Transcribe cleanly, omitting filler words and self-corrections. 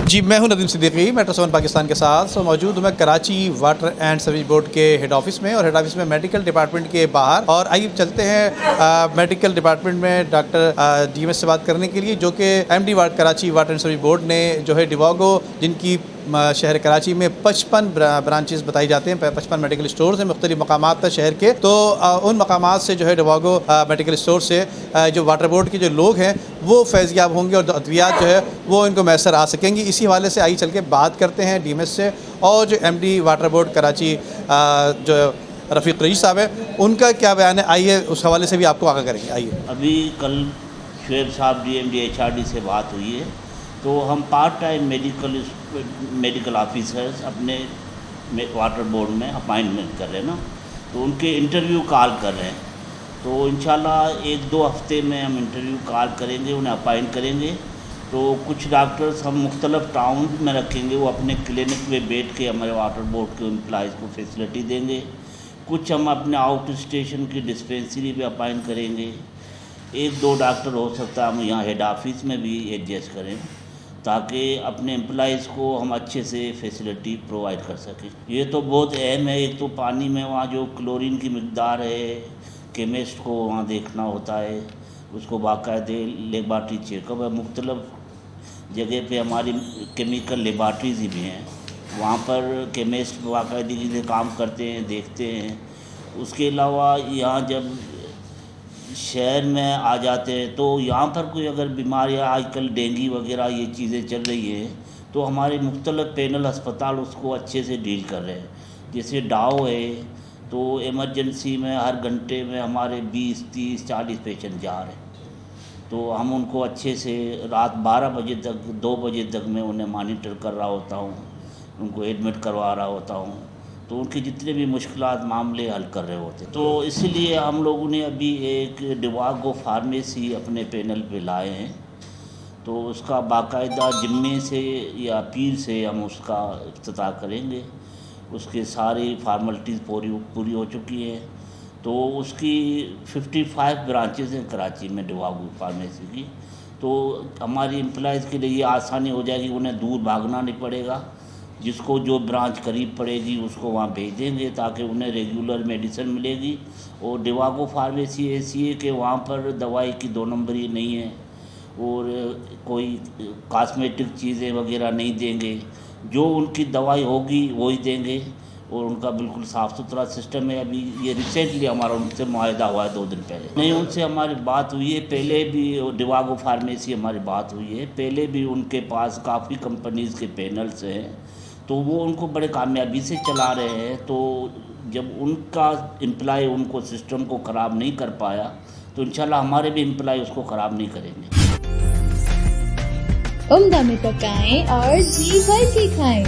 जी, मैं हूं नदीम सिद्दीकी, मेट्रो 7 पाकिस्तान के साथ। मौजूद हूं मैं Karachi water and sewerage board के हेड ऑफिस में, और हेड ऑफिस में मेडिकल डिपार्टमेंट के बाहर। और आइए चलते हैं मेडिकल डिपार्टमेंट में डॉक्टर डीएमएस से बात करने के लिए, जो कि MD ward Karachi water and sewerage board ने जो है डिवागो, जिनकी शहर कराची में 55 ब्रांचेस बताई जाते हैं, 55 मेडिकल स्टोर्स हैं मुख्तलिफ मकामात पर शहर के। तो उन मकामात से जो है डिवागो मेडिकल स्टोर से जो वाटर बोर्ड के जो लोग हैं वो फैज़याब होंगे और अद्वियात जो है वो इनको मैसर आ सकेंगी। इसी हवाले से आइए चल के बात करते हैं डीएमएस से, और जो एमडी वाटर बोर्ड कराची जो रफ़ीक रईस साहब है, उनका क्या बयान है, आइए उस हवाले से भी आपको आगाह करेंगे। आइए। अभी कल शुएब साहब डीएमडी एचआरडी से बात हुई है, तो हम पार्ट टाइम मेडिकल ऑफिसर्स अपने वाटर बोर्ड में अपॉइंटमेंट कर रहे हैं ना, तो उनके इंटरव्यू कॉल कर रहे हैं। तो इंशाल्लाह 1-2 हफ्ते में हम इंटरव्यू कॉल करेंगे, उन्हें अपॉइंट करेंगे। तो कुछ डॉक्टर्स हम मुख्तलिफ टाउन में रखेंगे, वो अपने क्लिनिक में बैठ के हमारे वाटर बोर्ड के एम्प्लॉइज़ को फैसिलिटी देंगे। कुछ हम अपने आउट स्टेशन की डिस्पेंसरी पे अपॉइंट करेंगे। 1-2 डॉक्टर हो सकता है हम यहाँ हेड ऑफिस में भी एडजस्ट करें, ताकि अपने एम्प्लॉइज़ को हम अच्छे से फैसिलिटी प्रोवाइड कर सकें। ये तो बहुत अहम है। एक तो पानी में वहाँ जो क्लोरीन की मिकदार है, केमिस्ट को वहाँ देखना होता है, उसको बाकायदे लेबार्ट्री चेकअप है। मुख्तलिफ जगह पे हमारी केमिकल लेबार्ट्रीज भी हैं, वहाँ पर केमिस्ट बाकायदगी से काम करते हैं, देखते हैं। उसके अलावा यहाँ जब शहर में आ जाते हैं तो यहाँ पर कोई अगर बीमारियाँ, आजकल डेंगू वगैरह ये चीज़ें चल रही हैं, तो हमारे मुख्तलिफ पैनल अस्पताल उसको अच्छे से डील कर रहे हैं। जैसे डाओ है, तो इमरजेंसी में हर घंटे में हमारे 20, 30, 40 पेशेंट जा रहे हैं। तो हम उनको अच्छे से रात 12 बजे तक, 2 बजे तक मैं उन्हें मॉनिटर कर रहा होता हूँ, उनको एडमिट करवा रहा होता हूँ। तो उनके जितने भी मुश्किलात मामले हल कर रहे होते। तो इसीलिए हम लोगों ने अभी एक डिवागो फार्मेसी अपने पैनल पे लाए हैं। तो उसका बाकायदा जिम्मे से या पीर से हम उसका इफ्तिताह करेंगे। उसके सारी फार्मेलिटीज़ पूरी हो चुकी हैं। तो उसकी 55 ब्रांचेस हैं कराची में डिवागो फार्मेसी की। तो हमारी एम्प्लॉइज़ के लिए ये आसानी हो जाएगी, उन्हें दूर भागना नहीं पड़ेगा। जिसको जो ब्रांच करीब पड़ेगी उसको वहाँ भेज देंगे, ताकि उन्हें रेगुलर मेडिसिन मिलेगी। और डिवागो फार्मेसी ऐसी है कि वहाँ पर दवाई की 2 नंबरी नहीं है, और कोई कॉस्मेटिक चीज़ें वगैरह नहीं देंगे। जो उनकी दवाई होगी वही देंगे, और उनका बिल्कुल साफ़ सुथरा सिस्टम है। अभी ये रिसेंटली हमारा उनसे मुआहदा हुआ है 2 दिन पहले। नहीं, उनसे हमारी बात हुई है पहले भी, डिवागो फार्मेसी हमारी बात हुई है पहले भी। उनके पास काफ़ी कंपनीज़ के पैनल्स हैं, तो वो उनको बड़े कामयाबी से चला रहे हैं। तो जब उनका एम्प्लॉय उनको सिस्टम को ख़राब नहीं कर पाया, तो इंशाल्लाह हमारे भी एम्प्लॉय उसको ख़राब नहीं करेंगे। उम्दा में पकाएं और जी भर के खाएं।